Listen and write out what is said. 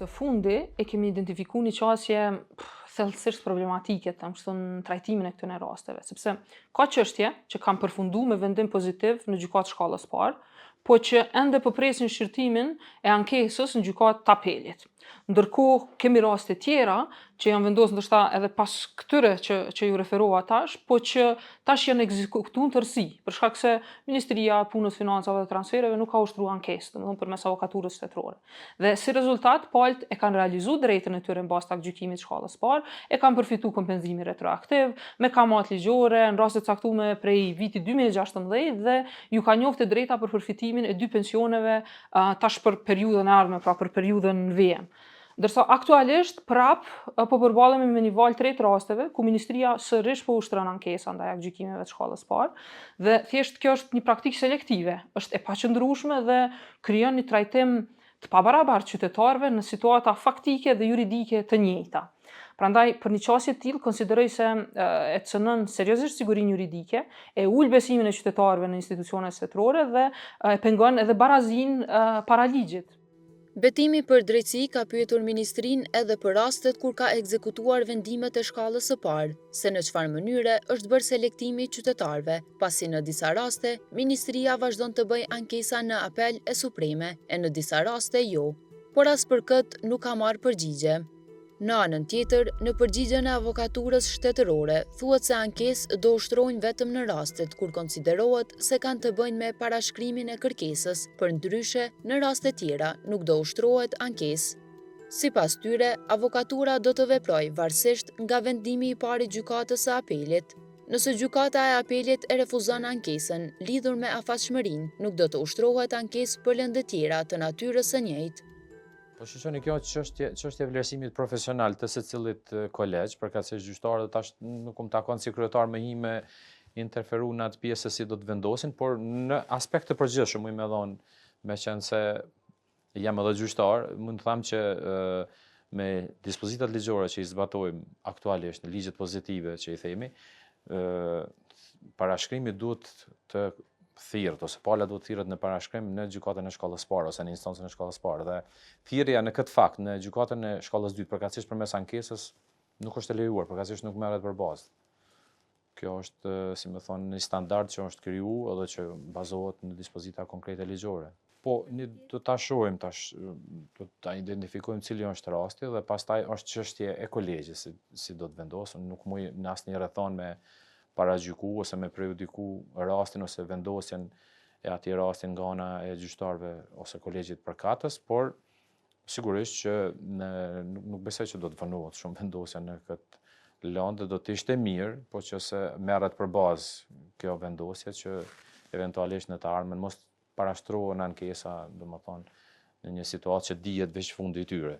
Së fundi e kemi identifikuar një qasje thellësisht problematike të më në trajtimin e këtyre rasteve, sepse ka çështje që kanë përfunduar me vendim pozitiv në gjykatë shkallës parë, po që ende po presin shqyrtimin e ankesës në gjykatë të apelit. Ndërkohë kemi raste tjera që janë vendosur ndoshta edhe pas këtyre që ju referova tash, po që tash janë ekzekutuar në tërësi, për shkak se Ministria e Punës, Financave dhe Transfereve nuk ka ushtruar ankesë, domethënë përmes avokaturës shtetërore. Dhe si rezultat, palët e kanë realizuar drejtën e tyre mbas gjykimit shkallës parë, e kanë përfituar kompenzimin retroaktiv, me kamatë ligjore, në raste të caktuara prej vitit 2016 dhe ju ka njoftë e drejta për përfitimin e 2 pensioneve tash për periudhën e ardhme, pra për periudhën në vijim. Ndërsa aktualisht po përballemi me një valë të re të rasteve ku Ministria sërish po ushtron ankesa ndaj gjykimeve të shkallës parë dhe thjesht kjo është një praktikë selektive, është e paqëndrueshme dhe krijon një trajtim të pabarabartë qytetarëve në situata faktike dhe juridike të njëjta. Prandaj, për një qasje të tillë, konsideroj se e cënon seriozisht sigurinë juridike, e ul besimin e qytetarëve në institucionet shtetërore dhe e pengon edhe barazinë para ligjit. Betimi për drejtësi ka pyetur ministrinë edhe për rastet kur ka ekzekutuar vendimet e shkallës së parë, se në çfarë mënyre është bërë selektimi i qytetarëve, pasi në disa raste ministria vazhdon të bëjë ankesa në apel e supreme e në disa raste jo, por as për këtë nuk ka marrë përgjigje. Në anën tjetër, në përgjigjen e avokaturës shtetërore, thuhet se ankesë do ushtrohen vetëm në rastet kur konsiderohet se kanë të bëjnë me parashkrimin e kërkesës, përndryshe në raste tjera nuk do ushtrohet ankesë. Sipas tyre, avokatura do të veprojë varësisht nga vendimi i parë i gjykatës së apelit. Nëse gjykata e apelit e refuzon ankesën lidhur me afatshmërinë, nuk do të ushtrohet ankesë për lëndë tjera të natyrës së njëjtë. Po shqoni kjo çështje vlerësimit profesional të secilit kolegj, përkatëse gjyqtarët tash nuk më takon si kryetar me hi me interferu në atë pjesë se si do të vendosin, por në aspekt të përgjithshëm më dhon, me qenë se jam edhe gjyqtar, mund të them që me dispozitat ligjore që i zbatojmë aktualisht në ligjet pozitive që i themi, parashkrimi duhet të thirrët ose pala duhet thirrët në parashkrim në gjykatën e shkallës parë ose në instancën e shkallës parë dhe thirrja në këtë fakt në gjykatën e shkallës dytë përkatësisht përmes ankesës nuk është e lejuar, përkatësisht nuk merret për bazë. Kjo është, si më thonë, një standard që është krijuar edhe që bazohet në dispozita konkrete ligjore. Po, do ta shohim tash, do ta identifikojmë cili është rasti dhe pastaj është çështje e kolegjit si do të vendosën, nuk muj në asnjë rrethon me paragjyku ose me prejudiku rastin ose vendosjen e atij rastin nga ana e gjyqtarëve ose kolegjit përkatës, por sigurisht që nuk besoj që do të vonohet shumë vendosja në këtë lëndë, do të ishte mirë, po që se merret për bazë kjo vendosje që eventualisht në të ardhmen mos parashtrohen ankesa, domethënë në një situatë që dihet veç fundi i tyre.